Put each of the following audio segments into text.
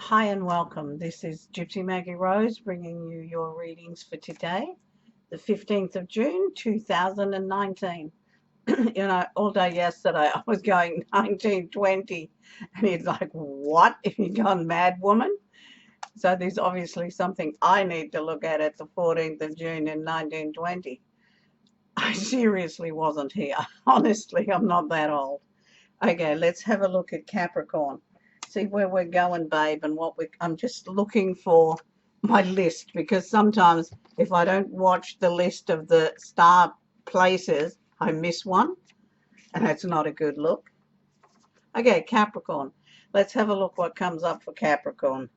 Hi and welcome. This is Gypsy Maggie Rose bringing you your readings for today, the 15th of June 2019. All day yesterday I was going 1920 and it's like, what? Have you gone mad, woman? So there's obviously something I need to look at the 14th of June in 1920. I seriously wasn't here. Honestly, I'm not that old. Okay, let's have a look at Capricorn. See where we're going, babe, and I'm just looking for my list, because sometimes if I don't watch the list of the star places, I miss one, and that's not a good look. Okay, Capricorn. Let's have a look what comes up for Capricorn.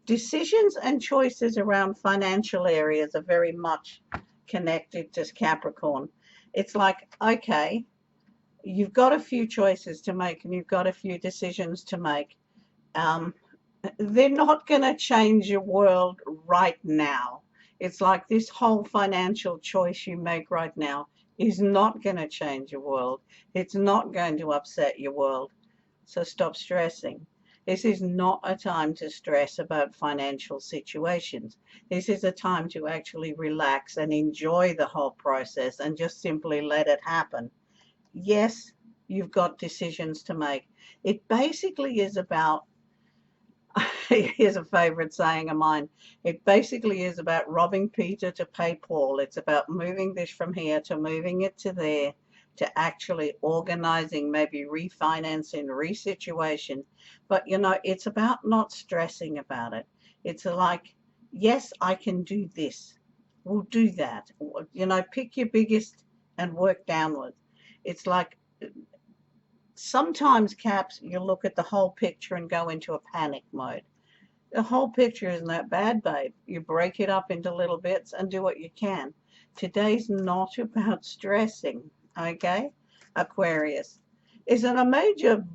Decisions and choices around financial areas are very much connected to Capricorn. It's like, okay, you've got a few choices to make and you've got a few decisions to make. They're not going to change your world right now. It's like this whole financial choice you make right now is not going to change your world. It's not going to upset your world. So stop stressing. This is not a time to stress about financial situations. This is a time to actually relax and enjoy the whole process and just simply let it happen. Yes, you've got decisions to make. It basically is about, here's a favorite saying of mine, it basically is about robbing Peter to pay Paul. It's about moving this from here to moving it to there, to actually organizing, maybe refinancing, resituation. But, it's about not stressing about it. It's like, yes, I can do this. We'll do that. Pick your biggest and work downwards. It's like sometimes, Caps, you look at the whole picture and go into a panic mode. The whole picture isn't that bad, babe. You break it up into little bits and do what you can. Today's not about stressing, okay? Aquarius. Isn't a major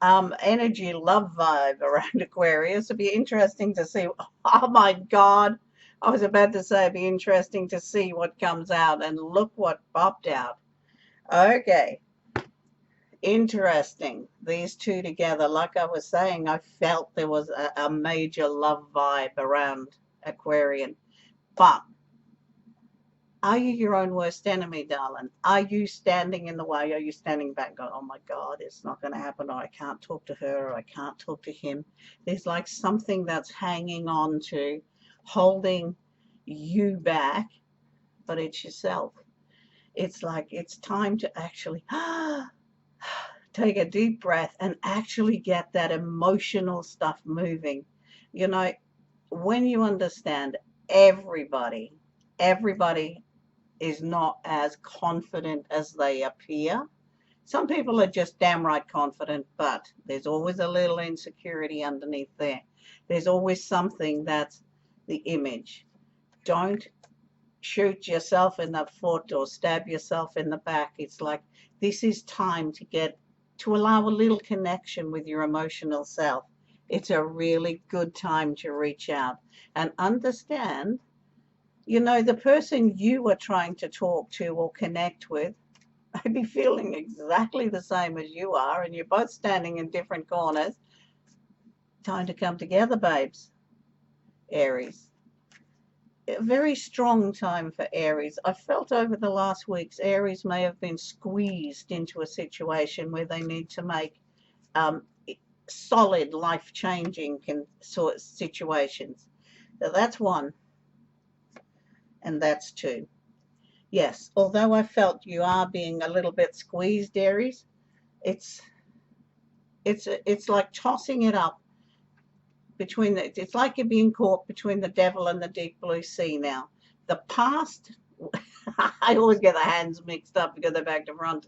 energy love vibe around Aquarius. It'd be interesting to see. Oh my God. I was about to say it'd be interesting to see what comes out, and look what popped out. Okay. Interesting. These two together, like I was saying, I felt there was a major love vibe around Aquarian. But are you your own worst enemy, darling? Are you standing in the way? Are you standing back going, oh my God, it's not going to happen, or I can't talk to her, or I can't talk to him? There's like something that's hanging on to, holding you back, but it's yourself. It's like it's time to actually take a deep breath and actually get that emotional stuff moving. When you understand everybody is not as confident as they appear. Some people are just damn right confident, but there's always a little insecurity underneath there. There's always something that's the image. Don't shoot yourself in the foot or stab yourself in the back. It's like this is time to allow a little connection with your emotional self. It's a really good time to reach out and understand, the person you are trying to talk to or connect with may be feeling exactly the same as you are, and you're both standing in different corners. Time to come together, babes. Aries. A very strong time for Aries. I felt over the last weeks Aries may have been squeezed into a situation where they need to make solid, life-changing sort of situations. So that's one, and that's two. Yes, although I felt you are being a little bit squeezed, Aries, it's like tossing it up it's like you're being caught between the devil and the deep blue sea now. The past, I always get the hands mixed up because they're back to front.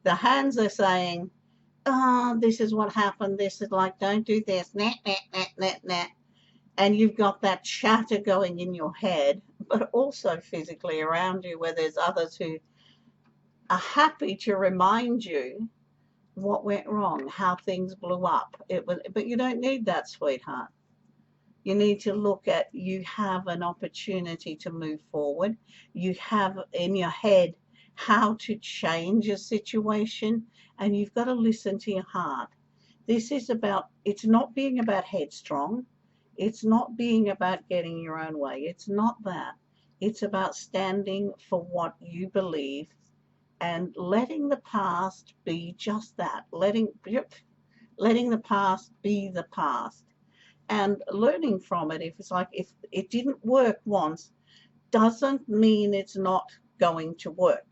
The hands are saying, oh, this is what happened. This is like, don't do this, nah, nah, nah, nah, nah. And you've got that chatter going in your head, but also physically around you, where there's others who are happy to remind you what went wrong, how things blew up. But you don't need that, sweetheart. You need to look at, you have an opportunity to move forward. You have in your head how to change a situation, and you've got to listen to your heart. This is about, it's not being about headstrong. It's not being about getting your own way. It's not that. It's about standing for what you believe and letting the past be just that. Letting the past be the past and learning from it. If it's like, if it didn't work once, doesn't mean it's not going to work.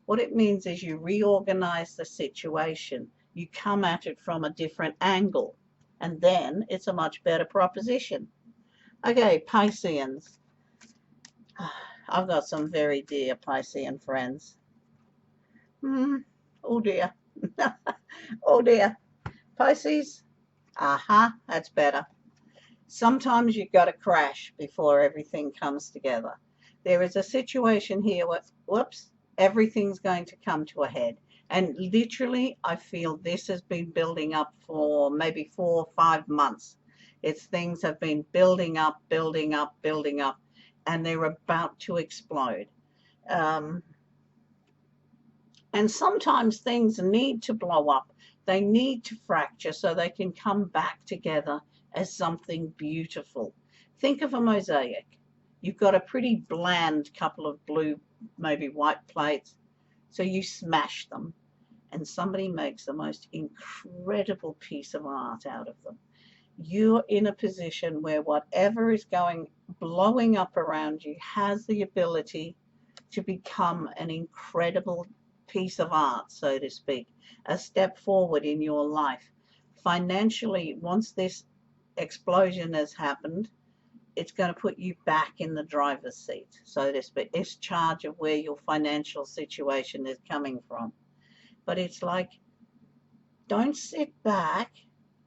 What it means is you reorganize the situation, you come at it from a different angle, and then it's a much better proposition. Okay, Pisceans. I've got some very dear Piscean friends. Oh dear. Oh dear. Pisces. Aha, that's better. Sometimes you've got to crash before everything comes together. There is a situation here where, whoops, everything's going to come to a head. And literally, I feel this has been building up for maybe 4 or 5 months. It's things have been building up, building up, building up, and they're about to explode. And sometimes things need to blow up. They need to fracture so they can come back together as something beautiful. Think of a mosaic. You've got a pretty bland couple of blue, maybe white plates, so you smash them, and somebody makes the most incredible piece of art out of them. You're in a position where whatever is blowing up around you has the ability to become an incredible piece of art, so to speak, a step forward in your life. Financially, once this explosion has happened, it's going to put you back in the driver's seat, so to speak. It's charge of where your financial situation is coming from. But it's like, don't sit back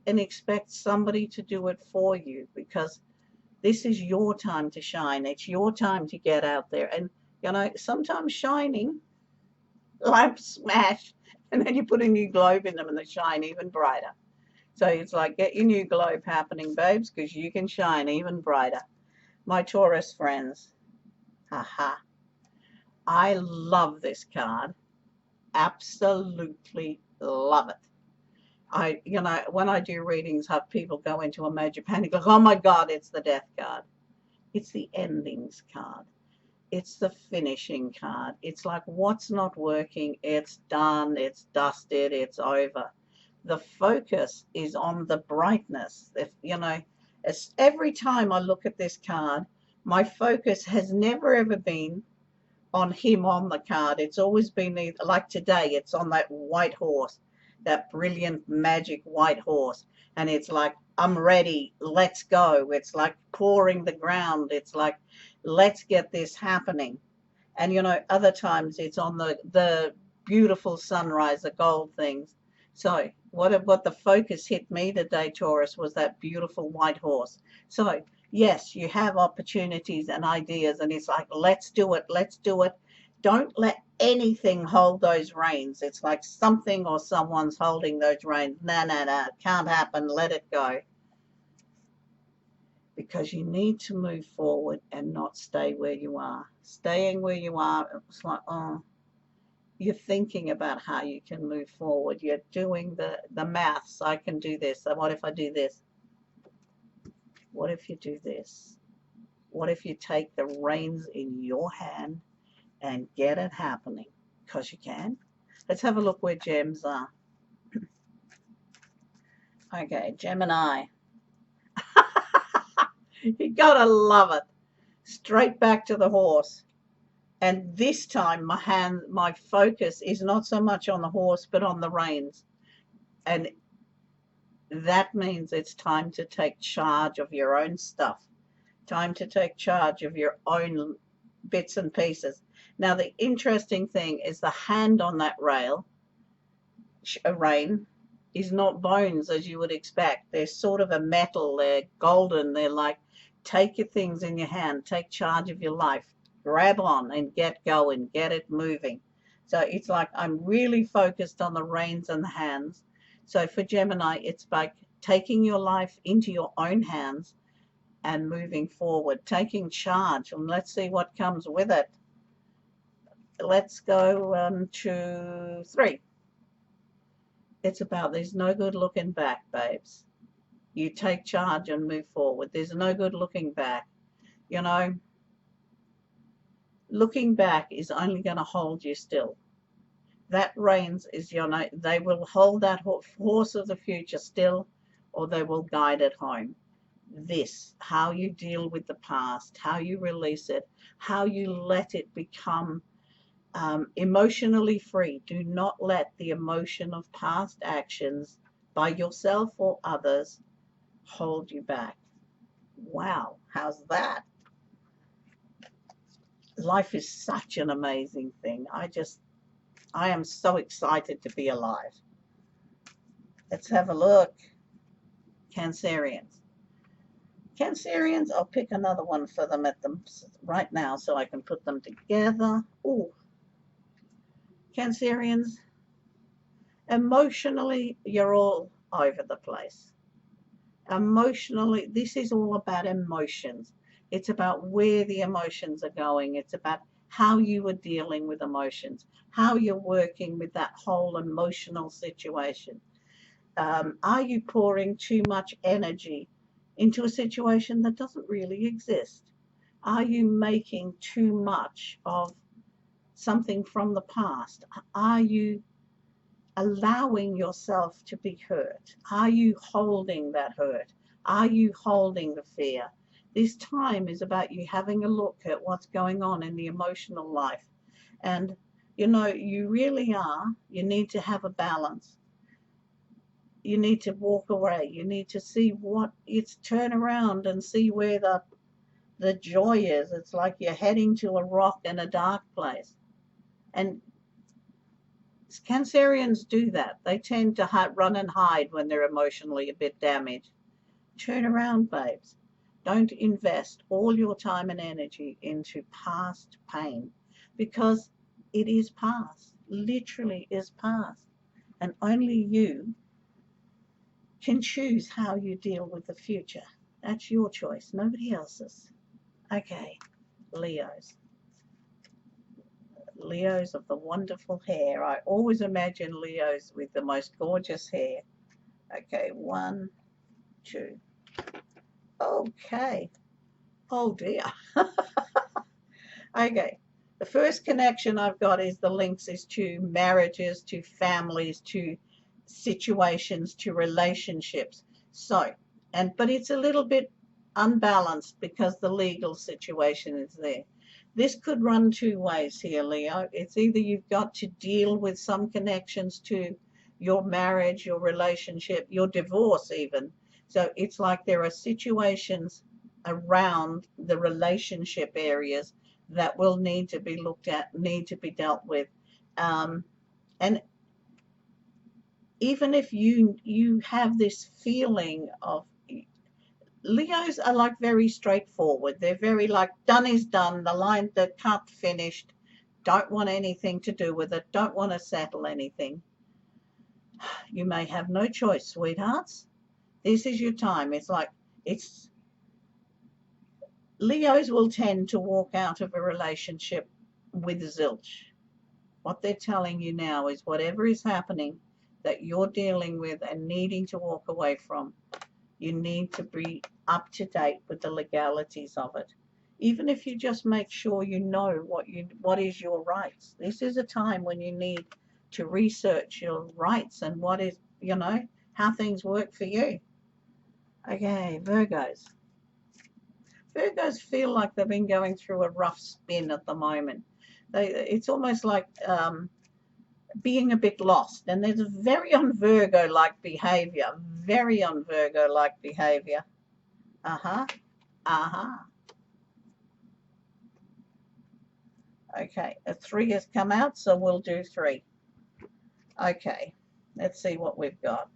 and expect somebody to do it for you, because this is your time to shine. It's your time to get out there. And, sometimes shining, lamps smash, and then you put a new globe in them and they shine even brighter. So it's like, get your new globe happening, babes, because you can shine even brighter. My Taurus friends, haha, I love this card. Absolutely love it. When I do readings, have people go into a major panic, like, oh my God, it's the death card. It's the endings card. It's the finishing card. It's like, what's not working? It's done. It's dusted. It's over. The focus is on the brightness. Every time I look at this card, my focus has never ever been on him on the card. It's always been, like today, it's on that white horse, that brilliant magic white horse. And it's like, I'm ready, let's go. It's like pouring the ground. It's like, let's get this happening. And other times it's on the beautiful sunrise, the gold things. So what the focus hit me today, Taurus, was that beautiful white horse. So yes, you have opportunities and ideas, and it's like, let's do it, let's do it. Don't let anything hold those reins. It's like something or someone's holding those reins. No, can't happen, let it go. Because you need to move forward and not stay where you are. Staying where you are, it's like, oh, you're thinking about how you can move forward. You're doing the maths. I can do this. So what if I do this? What if you do this? What if you take the reins in your hand and get it happening? Because you can. Let's have a look where gems are. Okay, Gemini. You gotta love it. Straight back to the horse. And this time my focus is not so much on the horse, but on the reins. And that means it's time to take charge of your own stuff. Time to take charge of your own bits and pieces. Now, the interesting thing is the hand on that rein is not bones as you would expect. They're sort of a metal. They're golden. They're like, take your things in your hand. Take charge of your life. Grab on and get going. Get it moving. So it's like, I'm really focused on the reins and the hands. So for Gemini, it's like taking your life into your own hands and moving forward, taking charge. And let's see what comes with it. Let's go to 3. It's about there's no good looking back, babes. You take charge and move forward. There's no good looking back. You know, looking back is only going to hold you still. That reins is your know, they will hold that horse of the future still, or they will guide it home. This, how you deal with the past, how you release it, how you let it become emotionally free. Do not let the emotion of past actions by yourself or others hold you back. Wow, how's that? Life is such an amazing thing. I am so excited to be alive. Let's have a look. Cancerians. Cancerians, I'll pick another one for them at them right now so I can put them together. Ooh. Cancerians, emotionally, you're all over the place. Emotionally, this is all about emotions. It's about where the emotions are going. It's about how you are dealing with emotions, how you're working with that whole emotional situation. Are you pouring too much energy into a situation that doesn't really exist? Are you making too much of something from the past? Are you allowing yourself to be hurt? Are you holding that hurt? Are you holding the fear? This time is about you having a look at what's going on in the emotional life. And, you know, you really are, you need to have a balance. You need to walk away. You need to see what it's turn around and see where the joy is. It's like you're heading to a rock in a dark place. And Cancerians do that. They tend to run and hide when they're emotionally a bit damaged. Turn around, babes. Don't invest all your time and energy into past pain, because it is past, literally is past. And only you can choose how you deal with the future. That's your choice, nobody else's. Okay, Leos. Leos of the wonderful hair. I always imagine Leos with the most gorgeous hair. Okay, 1, 2. Okay. Oh dear. Okay. The first connection I've got is the links is to marriages, to families, to situations, to relationships. So, but it's a little bit unbalanced because the legal situation is there. This could run two ways here, Leo. It's either you've got to deal with some connections to your marriage, your relationship, your divorce even. So it's like there are situations around the relationship areas that will need to be looked at, need to be dealt with. And even if you have this feeling of, Leos are like very straightforward. They're very like done is done, the line, the cut finished, don't want anything to do with it, don't want to settle anything. You may have no choice, sweethearts. This is your time. It's like, it's, Leos will tend to walk out of a relationship with zilch. What they're telling you now is whatever is happening that you're dealing with and needing to walk away from, you need to be up to date with the legalities of it. Even if you just make sure you know what is your rights. This is a time when you need to research your rights and what is, you know, how things work for you. Okay, Virgos. Virgos feel like they've been going through a rough spin at the moment. It's almost like being a bit lost, and there's a very on Virgo-like behavior, very on Virgo-like behavior. Okay, a 3 has come out, so we'll do 3. Okay, let's see what we've got.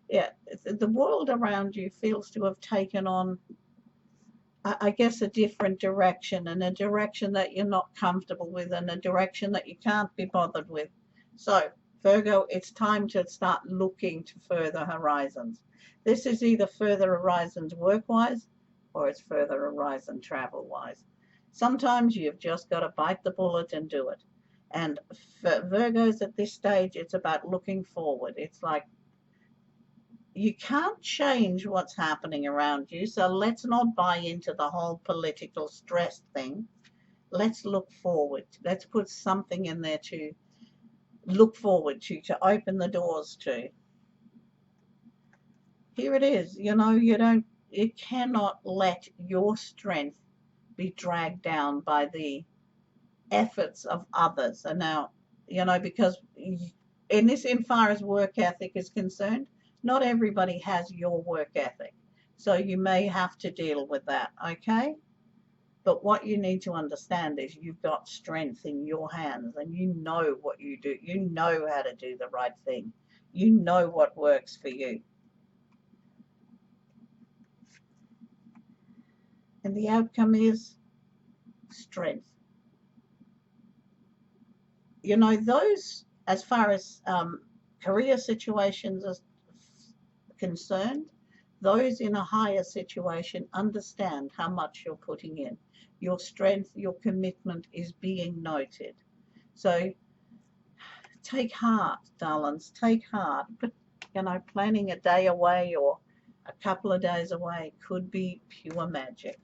Yeah, the world around you feels to have taken on, I guess, a different direction, and a direction that you're not comfortable with, and a direction that you can't be bothered with. So, Virgo, it's time to start looking to further horizons. This is either further horizons work-wise, or it's further horizon travel-wise. Sometimes you've just got to bite the bullet and do it. And for Virgos at this stage, it's about looking forward. It's like you can't change what's happening around you, so let's not buy into the whole political stress thing. Let's look forward. Let's put something in there to look forward to open the doors to. Here it is. You cannot let your strength be dragged down by the efforts of others. And now, because in this, in far as work ethic is concerned, not everybody has your work ethic. So you may have to deal with that, okay? But what you need to understand is you've got strength in your hands and you know what you do. You know how to do the right thing. You know what works for you. And the outcome is strength. Those, as far as career situations are concerned, those in a higher situation understand how much you're putting in. Your strength, your commitment is being noted. So take heart, darlings, take heart. But, planning a day away or a couple of days away could be pure magic.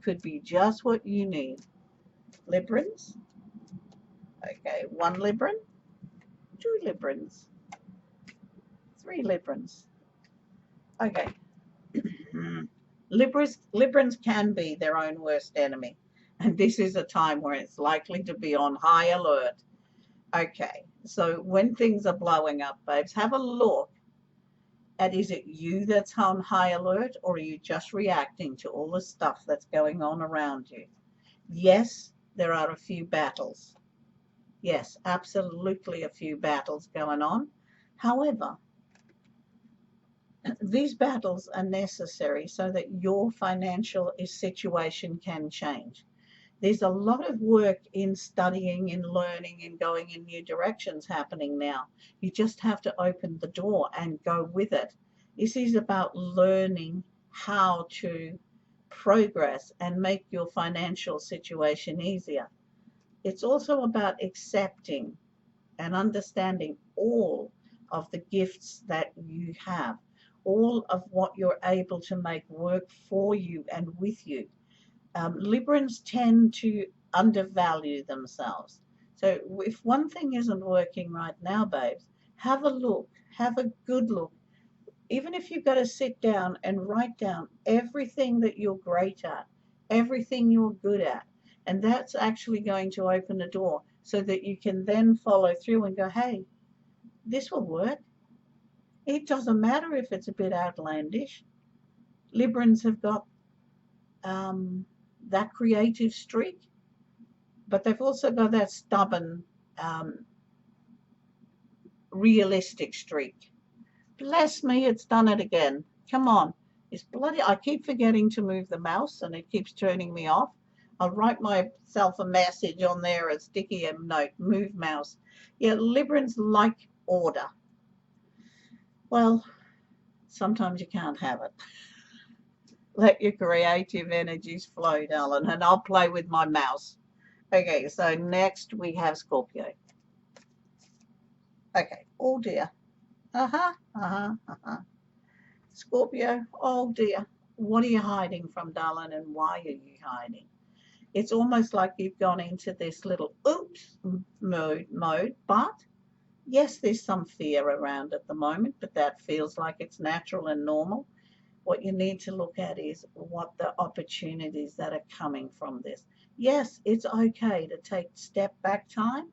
Could be just what you need. Librans. Okay, 1 Libran, 2 Librans, 3 Librans. Okay. Librans can be their own worst enemy. And this is a time where it's likely to be on high alert. Okay, so when things are blowing up, babes, have a look at, is it you that's on high alert, or are you just reacting to all the stuff that's going on around you? Yes, there are a few battles. Yes, absolutely a few battles going on. However, these battles are necessary so that your financial situation can change. There's a lot of work in studying and learning and going in new directions happening now. You just have to open the door and go with it. This is about learning how to progress and make your financial situation easier. It's also about accepting and understanding all of the gifts that you have, all of what you're able to make work for you and with you. Librans tend to undervalue themselves. So if one thing isn't working right now, babes, have a look, have a good look. Even if you've got to sit down and write down everything that you're great at, everything you're good at, and that's actually going to open the door so that you can then follow through and go, hey, this will work. It doesn't matter if it's a bit outlandish. Librans have got that creative streak, but they've also got that stubborn, realistic streak. Bless me, it's done it again. Come on. It's bloody, I keep forgetting to move the mouse and it keeps turning me off. I'll write myself a message on there, a sticky note, move mouse. Yeah, Librans like order. Well, sometimes you can't have it. Let your creative energies flow, darling, and I'll play with my mouse. Okay, so next we have Scorpio. Okay, oh dear. Scorpio, oh dear. What are you hiding from, darling, and why are you hiding? It's almost like you've gone into this little oops mode, but yes, there's some fear around at the moment, but that feels like it's natural and normal. What you need to look at is what the opportunities that are coming from this. Yes, it's okay to take step back time,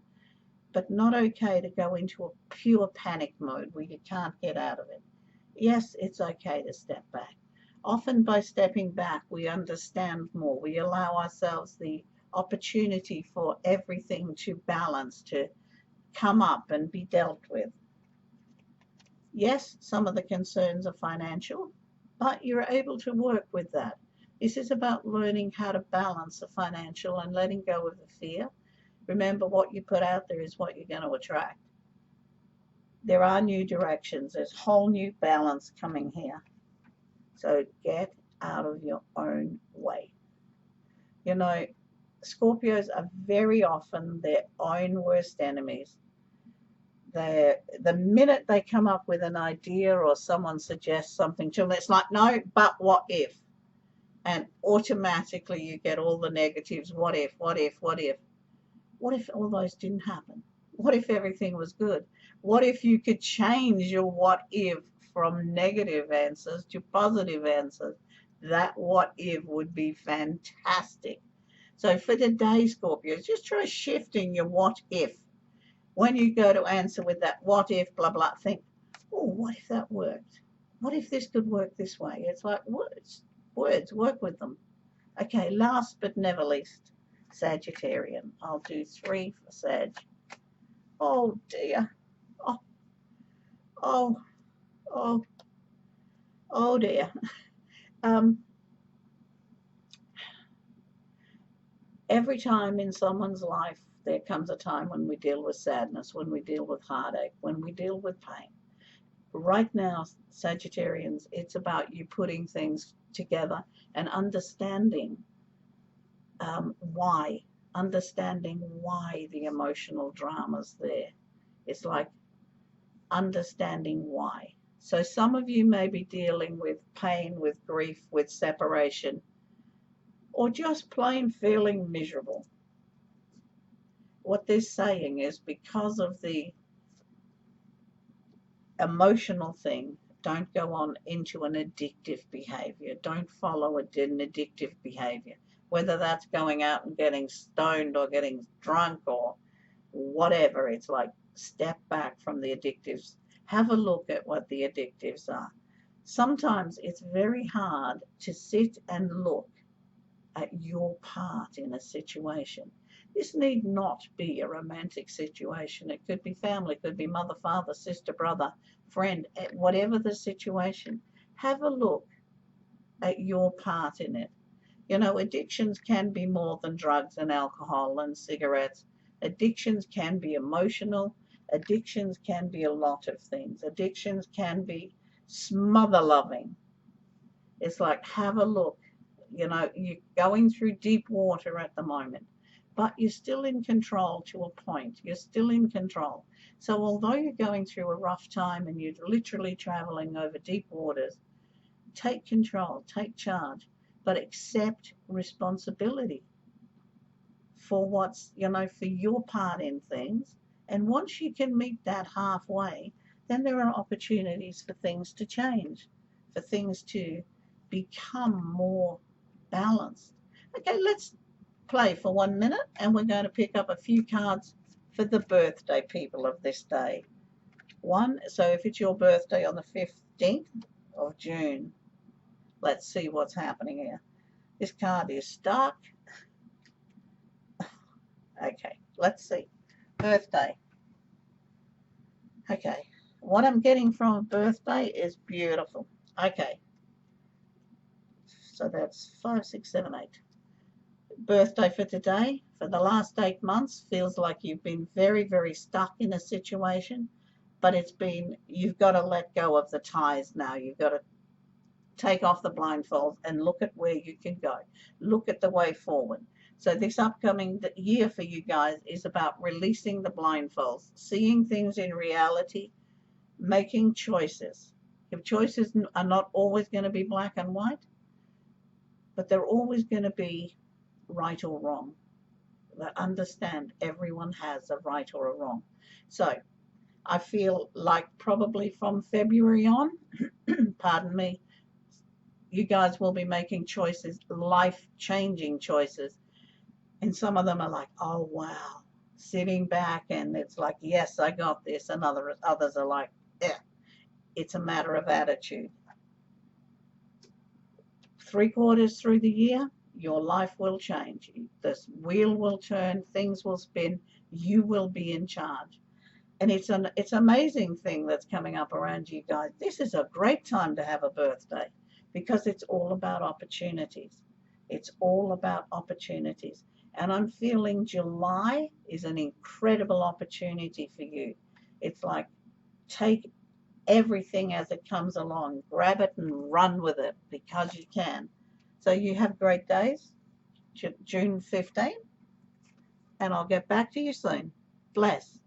but not okay to go into a pure panic mode where you can't get out of it. Yes, it's okay to step back. Often by stepping back, we understand more. We allow ourselves the opportunity for everything to balance, to come up and be dealt with. Yes, some of the concerns are financial, but you're able to work with that. This is about learning how to balance the financial and letting go of the fear. Remember, what you put out there is what you're going to attract. There are new directions. There's whole new balance coming here. So get out of your own way. Scorpios are very often their own worst enemies. The minute they come up with an idea or someone suggests something to them, it's like, no, but what if? And automatically you get all the negatives. What if, what if, what if? What if all those didn't happen? What if everything was good? What if you could change your what if from negative answers to positive answers? That what if would be fantastic. So for today, Scorpios, just try shifting your what if. When you go to answer with that what if, blah, blah, think, oh, what if that worked? What if this could work this way? It's like words, work with them. Okay, last but never least, Sagittarian. I'll do 3 for Sag. Oh dear. Oh, oh, oh, oh dear. Every time in someone's life, there comes a time when we deal with sadness, when we deal with heartache, when we deal with pain. Right now, Sagittarians, it's about you putting things together and understanding why. Understanding why the emotional drama's there. It's like understanding why. So some of you may be dealing with pain, with grief, with separation, or just plain feeling miserable. What they're saying is because of the emotional thing, don't go on into an addictive behavior. Don't follow an addictive behavior, whether that's going out and getting stoned or getting drunk or whatever. It's like step back from the addictives. Have a look at what the addictives are. Sometimes it's very hard to sit and look at your part in a situation. This need not be a romantic situation. It could be family, it could be mother, father, sister, brother, friend, whatever the situation. Have a look at your part in it. You know, addictions can be more than drugs and alcohol and cigarettes. Addictions can be emotional. Addictions can be a lot of things. Addictions can be smother loving. It's like, have a look. You know, you're going through deep water at the moment, but you're still in control to a point. You're still in control. So although you're going through a rough time and you're literally traveling over deep waters, take control, take charge, but accept responsibility for what's, you know, for your part in things. And once you can meet that halfway, then there are opportunities for things to change, for things to become more balanced. Okay, let's play for 1 minute and we're going to pick up a few cards for the birthday people of this day. So if it's your birthday on the 15th of June, let's see what's happening here. This card is stuck. Okay, let's see. Birthday. Okay, what I'm getting from a birthday is beautiful. Okay, so that's 5, 6, 7, 8. Birthday for today, for the last 8 months, feels like you've been very, very stuck in a situation, but you've got to let go of the ties now. You've got to take off the blindfolds and look at where you can go. Look at the way forward. So this upcoming year for you guys is about releasing the blindfolds, seeing things in reality, making choices. If choices are not always going to be black and white, but they're always going to be right or wrong. Understand everyone has a right or a wrong. So I feel like probably from February on, pardon me, you guys will be making choices, life-changing choices. And some of them are like, oh, wow, sitting back and it's like, yes, I got this. And others are like, yeah, it's a matter of attitude. 3/4 through the year, your life will change. This wheel will turn, things will spin, you will be in charge. And it's an amazing thing that's coming up around you guys. This is a great time to have a birthday because it's all about opportunities. It's all about opportunities. And I'm feeling July is an incredible opportunity for you. It's like take everything as it comes along. Grab it and run with it because you can. So you have great days. June 15th, and I'll get back to you soon. Bless.